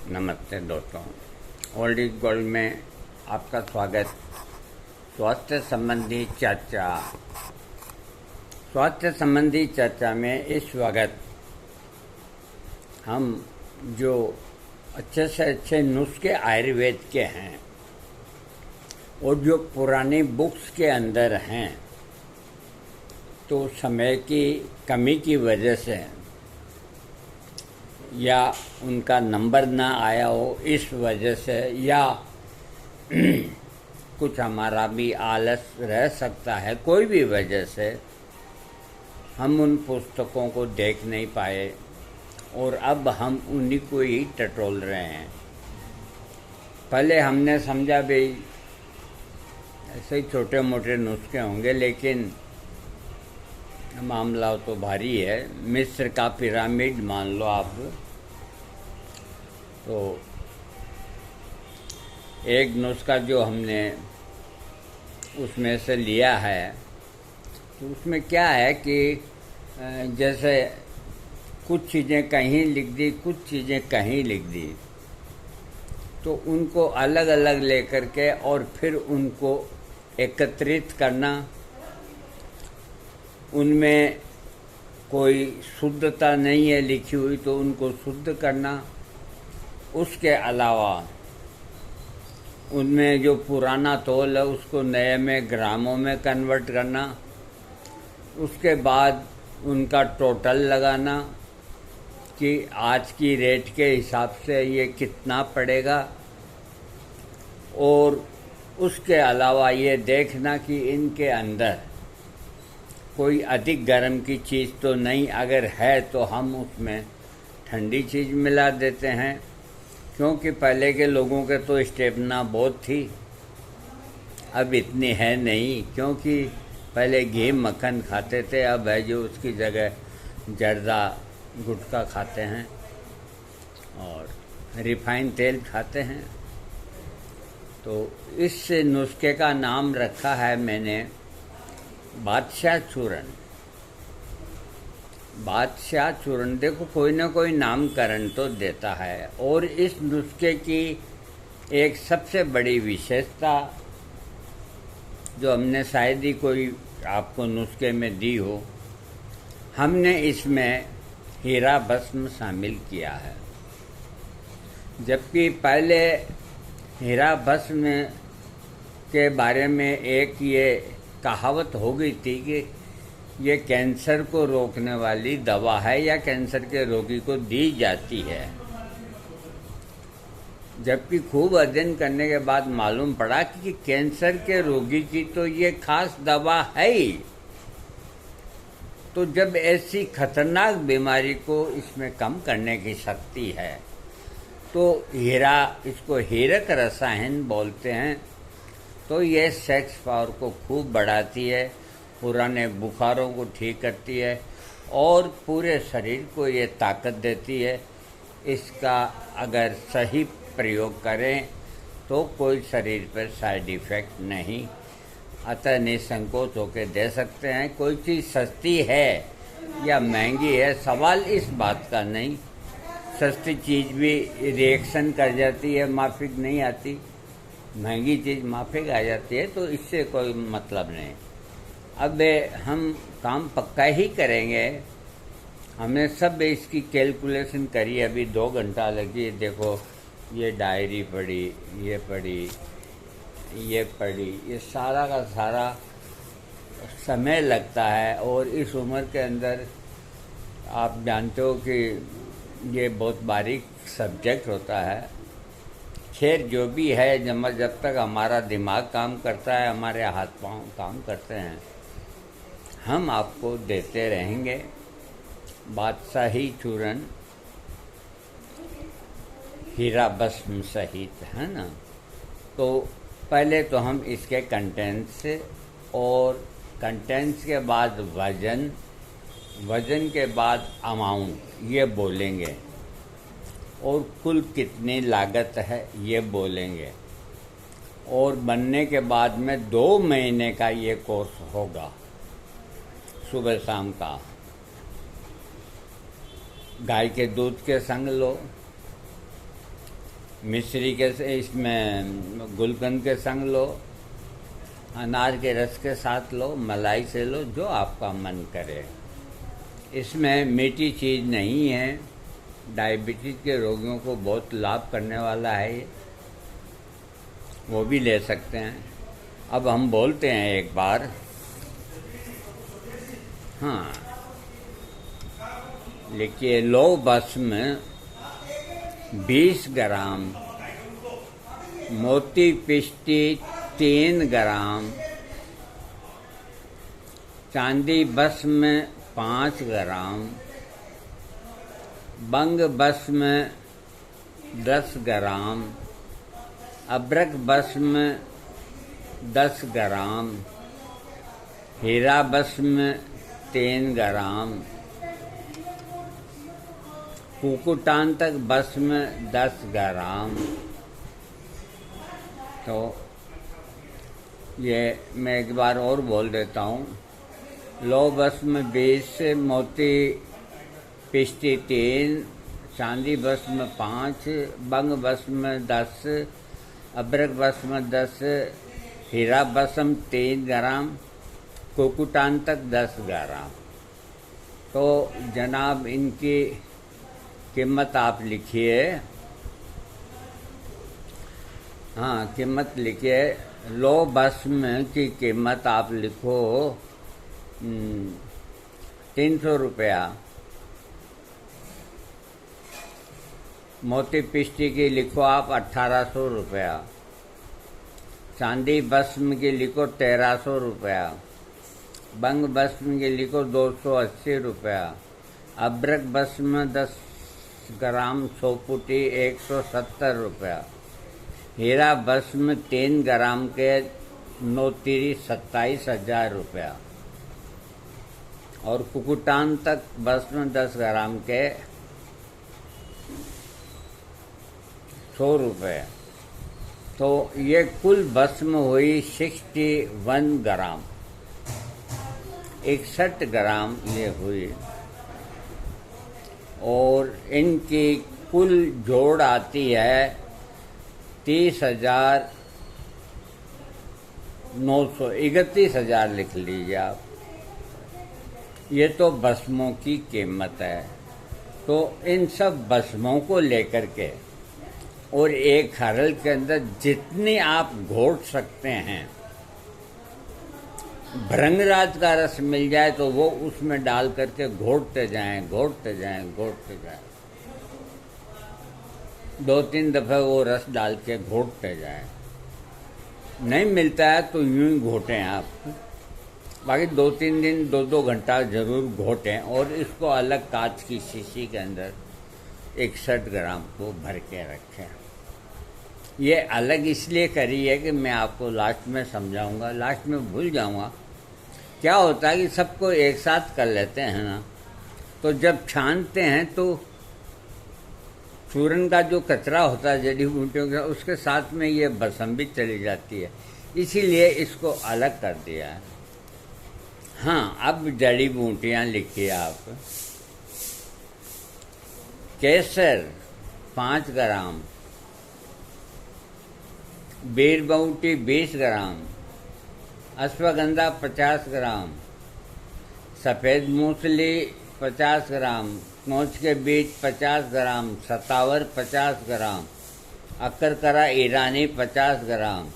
नमस्ते दोस्तों, old is gold में आपका स्वागत। स्वास्थ्य संबंधी चर्चा में इस वक्त हम जो अच्छे से अच्छे नुस्खे आयुर्वेद के हैं और जो पुरानी बुक्स के अंदर हैं, तो समय की कमी की वजह से या उनका नंबर ना आया हो इस वजह से, या कुछ हमारा भी आलस रह सकता है, कोई भी वजह से हम उन पुस्तकों को देख नहीं पाए और अब हम उन्हीं को ही टटोल रहे हैं। पहले हमने समझा भाई ऐसे ही छोटे मोटे नुस्खे होंगे, लेकिन मामला तो भारी है। मिस्र का पिरामिड मान लो आप, तो एक नुस्खा जो हमने उसमें से लिया है, तो उसमें क्या है कि जैसे कुछ चीज़ें कहीं लिख दी, कुछ चीज़ें कहीं लिख दी, तो उनको अलग अलग लेकर के और फिर उनको एकत्रित करना, उनमें कोई शुद्धता नहीं है लिखी हुई तो उनको शुद्ध करना। उसके अलावा उनमें जो पुराना तौल है उसको नए में ग्रामों में कन्वर्ट करना। उसके बाद उनका टोटल लगाना कि आज की रेट के हिसाब से ये कितना पड़ेगा, और उसके अलावा ये देखना कि इनके अंदर कोई अधिक गर्म की चीज़ तो नहीं, अगर है तो हम उसमें ठंडी चीज़ मिला देते हैं, क्योंकि पहले के लोगों के तो स्टेमिना बहुत थी, अब इतनी है नहीं, क्योंकि पहले घी मक्खन खाते थे, अब है जो उसकी जगह जर्दा गुटखा खाते हैं और रिफाइन तेल खाते हैं। तो इस नुस्खे का नाम रखा है मैंने बादशाह चूर्ण। बादशाह चूर्ण, देखो कोई ना कोई नामकरण तो देता है। और इस नुस्खे की एक सबसे बड़ी विशेषता जो हमने शायद ही कोई आपको नुस्खे में दी हो, हमने इसमें हीरा भस्म शामिल किया है। जबकि पहले हीरा भस्म के बारे में एक ये कहावत हो गई थी कि ये कैंसर को रोकने वाली दवा है या कैंसर के रोगी को दी जाती है, जबकि खूब अध्ययन करने के बाद मालूम पड़ा कि कैंसर के रोगी की तो ये खास दवा है ही। तो जब ऐसी खतरनाक बीमारी को इसमें कम करने की शक्ति है, तो हीरा, इसको हीरक रसायन बोलते हैं, तो ये सेक्स पावर को खूब बढ़ाती है, पुराने बुखारों को ठीक करती है और पूरे शरीर को ये ताकत देती है। इसका अगर सही प्रयोग करें तो कोई शरीर पर साइड इफ़ेक्ट नहीं, अतः निसंकोच होकर दे सकते हैं। कोई चीज़ सस्ती है या महंगी है, सवाल इस बात का नहीं। सस्ती चीज़ भी रिएक्शन कर जाती है, माफिक नहीं आती, महंगी चीज़ माफिक आ जाती है, तो इससे कोई मतलब नहीं। अब हम काम पक्का ही करेंगे। हमने सब इसकी कैलकुलेशन करी, अभी 2 घंटा लगी। देखो ये डायरी पढ़ी, ये पढ़ी, ये पढ़ी, ये सारा का सारा समय लगता है। और इस उम्र के अंदर आप जानते हो कि ये बहुत बारीक सब्जेक्ट होता है। खैर जो भी है, जब तक हमारा दिमाग काम करता है, हमारे हाथ पांव काम करते हैं, हम आपको देते रहेंगे। बादशाही चूर्ण हीरा भस्म सहित, है ना। तो पहले तो हम इसके कंटेंट्स, और कंटेंट्स के बाद वजन, वजन के बाद अमाउंट ये बोलेंगे, और कुल कितनी लागत है ये बोलेंगे। और बनने के बाद में 2 महीने का ये कोर्स होगा, सुबह शाम का। गाय के दूध के संग लो, मिश्री के इसमें गुलकंद के संग लो, अनार के रस के साथ लो, मलाई से लो, जो आपका मन करे। इसमें मीठी चीज़ नहीं है। डायबिटीज़ के रोगियों को बहुत लाभ करने वाला है ये, वो भी ले सकते हैं। अब हम बोलते हैं एक बार। हाँ, लिखिए, लौह भस्म 20 ग्राम, मोती पिष्टी 3 ग्राम, चांदी भस्म 5 ग्राम, बंग भस्म 10 ग्राम, अब्रक भस्म 10 ग्राम, हीरा भस्म 3 ग्राम, कुकुटांतक भस्म 10 ग्राम। तो ये मैं एक बार और बोल देता हूँ। लौह भस्म 20, मोती पिष्टी 3, चांदी भस्म 5, बंग भस्म 10, अब्रक भस्म 10, हीरा भस्म 3 ग्राम, कुकुटांतक 10 ग्राम। तो जनाब इनकी कीमत आप लिखिए। हाँ, कीमत लिखिए। लौह भस्म की कीमत आप लिखो 300 रुपया। मोती पिष्टी की लिखो आप 1800 रुपया। चांदी भस्म की लिखो 1300 रुपया। बंग भस्म की लिखो 280 रुपया। अब्रक भस्म 10 ग्राम 100 फुटी 170 रुपया। हीरा भस्म 3 ग्राम के 9 तिरी 27,000 रुपया। और कुकुटांतक भस्म 10 ग्राम के 100 रुपये। तो ये कुल भस्म हुई 61 ग्राम, 61 ग्राम ये हुई। और इनकी कुल जोड़ आती है 30,900, 31,000 लिख लीजिए आप। ये तो भस्मों की कीमत है। तो इन सब भस्मों को लेकर के और एक हरल के अंदर जितनी आप घोट सकते हैं, भृंगराज का रस मिल जाए तो वो उसमें डाल करके घोटते जाएं, घोटते जाएं, घोटते जाएं। 2-3 दफे वो रस डाल के घोटते जाएं। नहीं मिलता है तो यूं ही घोटें आप। बाकी 2-3 दिन 2-2 घंटा जरूर घोटें। और इसको अलग कांच की शीशी के अंदर 61 ग्राम को भर के रखें। ये अलग इसलिए करी है कि मैं आपको लास्ट में समझाऊंगा, लास्ट में भूल जाऊंगा। क्या होता है कि सबको एक साथ कर लेते हैं ना, तो जब छानते हैं तो चूरन का जो कचरा होता है जड़ी बूटियों का, उसके साथ में ये भस्म भी चली जाती है, इसीलिए इसको अलग कर दिया है। हाँ, अब जड़ी बूटियाँ लिखिए आप। केसर 5 ग्राम, बीरबौटी 20 ग्राम, अश्वगंधा 50 ग्राम, सफ़ेद मूंगफली 50 ग्राम, नोच के बीज 50 ग्राम, सतावर 50 ग्राम, अक्करकरा ईरानी 50 ग्राम,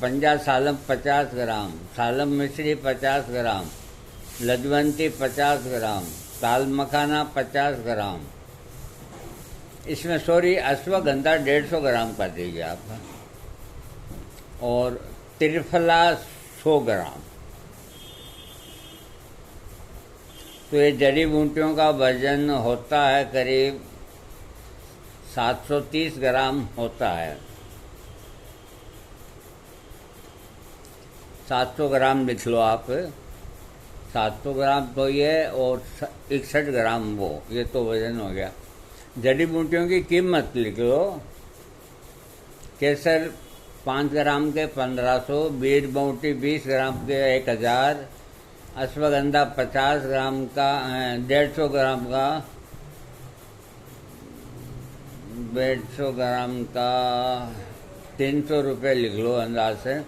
पंजा सालम 50 ग्राम, सालम मिश्री 50 ग्राम, लजवंती 50 ग्राम, ताल मखाना 50 ग्राम। इसमें अश्वगंधा 150 ग्राम कर दीजिए आप। और त्रिफला 100 ग्राम। तो ये जड़ी बूटियों का वजन होता है करीब 730 ग्राम होता है। 700 ग्राम लिख लो आप। 700 ग्राम तो ये और 61 ग्राम वो, ये तो वजन हो गया। जड़ी बूटियों की कीमत लिख लो। केसर 5 ग्राम के 1500, बीरबौटी 20 ग्राम के 1000, अश्वगंधा 50 ग्राम का 150 ग्राम का 150 ग्राम का 300 रुपये लिख लो अंदाज से।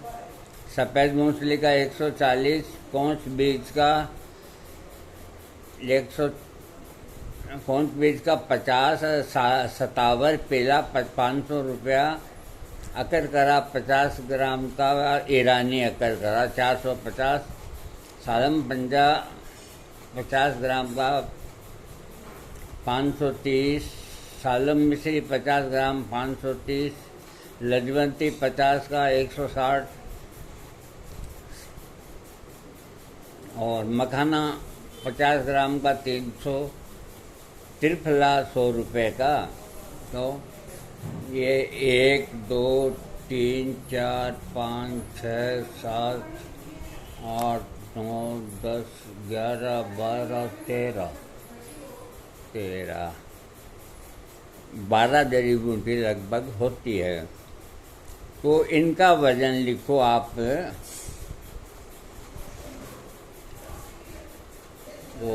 सफ़ेद मूंगफली का 140, कौंच बीज का 100, कौंच बीज का 50, सतावर पीला 500 रुपया, अकरकरा 50 ग्राम का ईरानी अकरकरा 450, सालम पंजा 50 ग्राम का 530, सालम मिश्री 50 ग्राम 530, लजवंती 50 का 160 और मखाना 50 ग्राम का 300, त्रिफला 100 रुपये का। तो ये 1 2 3 4 5 6 7 8 9 10 11 12 13 12 जड़ी बूटी लगभग होती है। तो इनका वजन लिखो आप, वो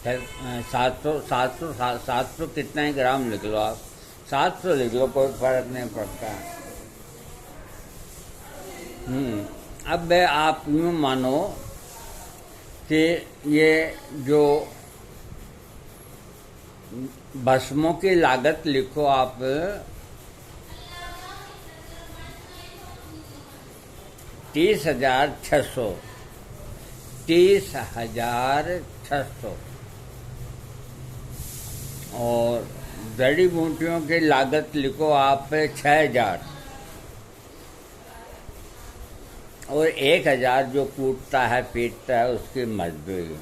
700 कितना ही ग्राम लिख लो आप, 700 लिख लो, कोई फर्क नहीं पड़ता। अब आप यूँ मानो कि ये जो भस्मों की लागत लिखो आप 30,600, 30,600 और जड़ी बूटियों की लागत लिखो आप 6,000 और 1,000 जो कूटता है पीटता है उसकी मजदूरी।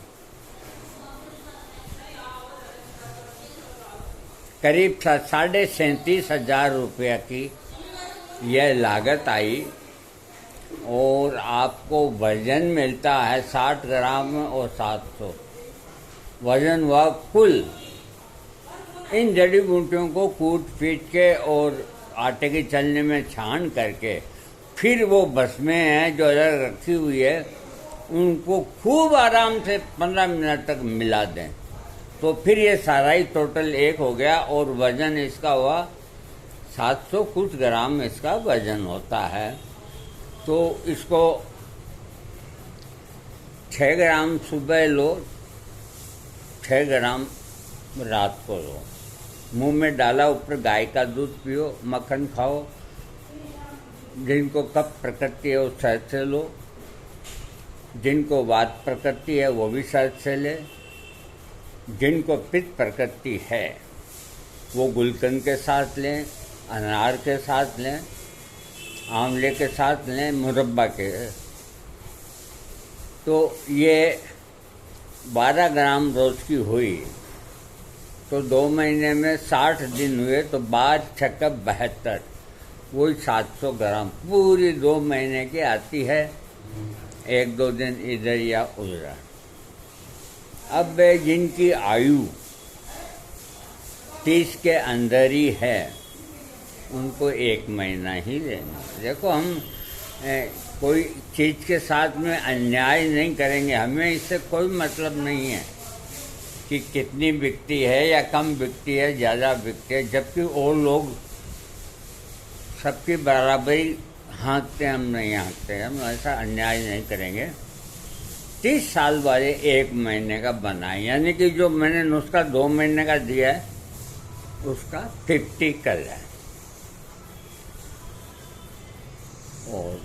करीब 37,500 रुपये की यह लागत आई और आपको वजन मिलता है 60 ग्राम और 700 वजन हुआ कुल। इन जड़ी बूटियों को कूट पीट के और आटे के चलने में छान करके फिर वो भस्में हैं जो अलग रखी हुई है उनको खूब आराम से 15 मिनट तक मिला दें, तो फिर ये सारा ही टोटल एक हो गया और वजन इसका हुआ 700 कुछ ग्राम इसका वजन होता है। तो इसको 6 ग्राम सुबह लो, 6 ग्राम रात को लो, मुंह में डाला, ऊपर गाय का दूध पियो, मक्खन खाओ। जिनको कफ प्रकृति है उस शहद से लो, जिनको वात प्रकृति है वो भी शहद से ले, जिनको पित्त प्रकृति है वो गुलकंद के साथ लें, अनार के साथ लें, आंवले के साथ लें, मुरब्बा के। तो ये 12 ग्राम रोज की हुई तो 2 महीने में 60 दिन हुए तो 12 छक्का 72, वही 700 ग्राम पूरी 2 महीने की आती है, 1-2 दिन इधर या उधर। अब जिनकी आयु 30 के अंदर ही है उनको 1 महीना ही लेना। देखो हम कोई चीज़ के साथ में अन्याय नहीं करेंगे, हमें इससे कोई मतलब नहीं है कि कितनी बिकती है या कम बिकती है, ज़्यादा बिकती है, जबकि और लोग सबकी बराबरी हाँकते, हम नहीं हाँकते, हम ऐसा अन्याय नहीं करेंगे। 30 साल वाले 1 महीने का बनाए, यानी कि जो मैंने नुस्खा 2 महीने का दिया है उसका 50 कर है। और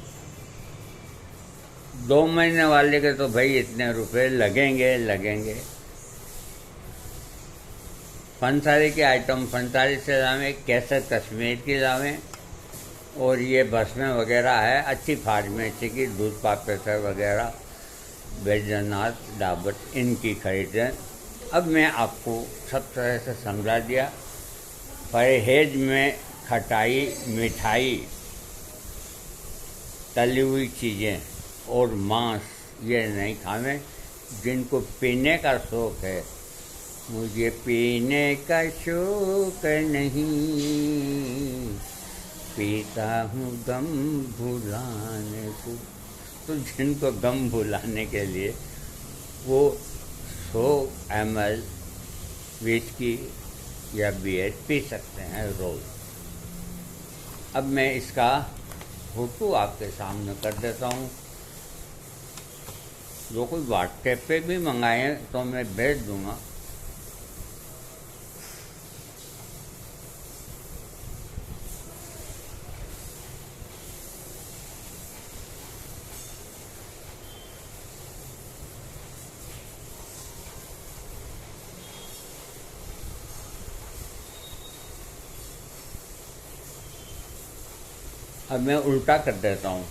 2 महीने वाले के तो भाई इतने रुपए लगेंगे। फंसारी के आइटम फंसारी से लावें, केसर कश्मीर की लावें, और ये भस्में वगैरह है अच्छी फार्मेसी की, दूध पापेसर वगैरह, बैजनाथ, डाबर, इनकी खरीदें। अब मैं आपको सब तरह से समझा दिया। परहेज में खटाई, मिठाई, तली हुई चीज़ें और मांस ये नहीं खावें। जिनको पीने का शौक़ है, मुझे पीने का शौक़ नहीं, पीता हूँ गम भुलाने को। तो जिनको गम भुलाने के लिए वो 100 ml विस्की या बियर पी सकते हैं रोज़। अब मैं इसका फोटो आपके सामने कर देता हूँ। जो कोई व्हाट्सएप पे भी मंगाए तो मैं भेज दूँगा। अब मैं उल्टा कर देता हूँ।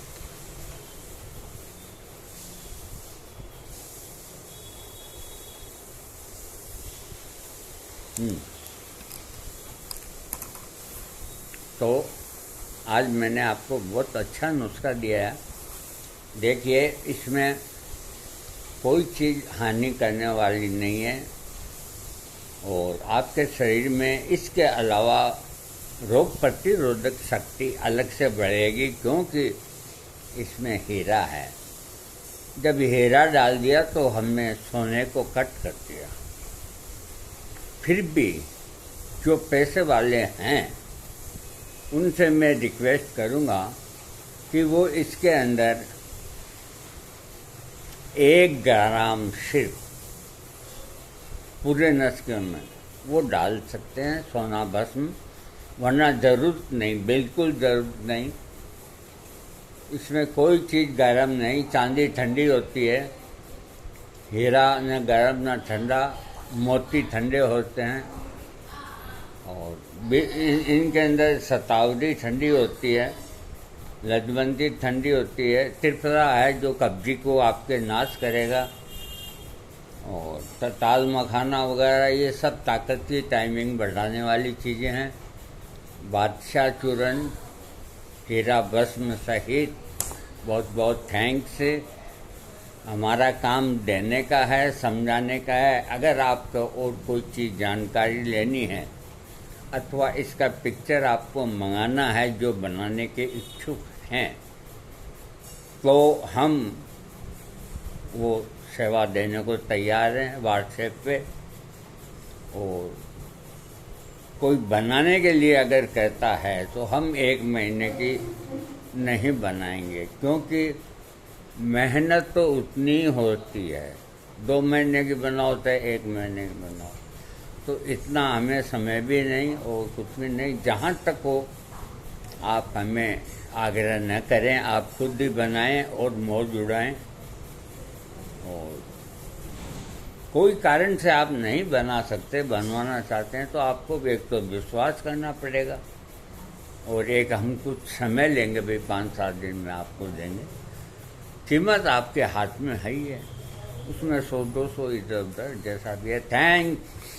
तो आज मैंने आपको बहुत अच्छा नुस्खा दिया है। देखिए, इसमें कोई चीज़ हानि करने वाली नहीं है और आपके शरीर में इसके अलावा रोग प्रतिरोधक शक्ति अलग से बढ़ेगी, क्योंकि इसमें हीरा है। जब हीरा डाल दिया तो हमने सोने को कट कर दिया। फिर भी जो पैसे वाले हैं उनसे मैं रिक्वेस्ट करूँगा कि वो इसके अंदर 1 ग्राम सिर्फ पूरे नुस्खे में वो डाल सकते हैं, सोना भस्म, वरना ज़रूरत नहीं, बिल्कुल ज़रूरत नहीं। इसमें कोई चीज़ गर्म नहीं। चांदी ठंडी होती है, हीरा न गर्म न ठंडा, मोती ठंडे होते हैं और इनके अंदर शतावरी ठंडी होती है, लजवंती ठंडी होती है, त्रिपुरा है जो कब्जी को आपके नाश करेगा, और ताल मखाना वगैरह ये सब ताकत की टाइमिंग बढ़ाने वाली चीज़ें हैं। बादशाह चूर्ण, हीरा भस्म सहित बहुत बहुत थैंक्स। हमारा काम देने का है, समझाने का है। अगर आपको और कोई चीज़ जानकारी लेनी है अथवा इसका पिक्चर आपको मंगाना है जो बनाने के इच्छुक हैं, तो हम वो सेवा देने को तैयार हैं व्हाट्सएप पे। और कोई बनाने के लिए अगर कहता है तो हम 1 महीने की नहीं बनाएंगे, क्योंकि मेहनत तो उतनी होती है। 2 महीने की बनाओ तो 1 महीने की बनाओ, तो इतना हमें समय भी नहीं और कुछ भी नहीं। जहाँ तक हो आप हमें आग्रह न करें, आप खुद ही बनाएं और मौज उड़ाएं। और कोई कारण से आप नहीं बना सकते, बनवाना चाहते हैं, तो आपको एक तो विश्वास करना पड़ेगा और एक हम कुछ समय लेंगे, भाई 5-7 दिन में आपको देंगे। कीमत आपके हाथ में है ही है, उसमें 100-200 इधर उधर जैसा भी है। थैंक्स।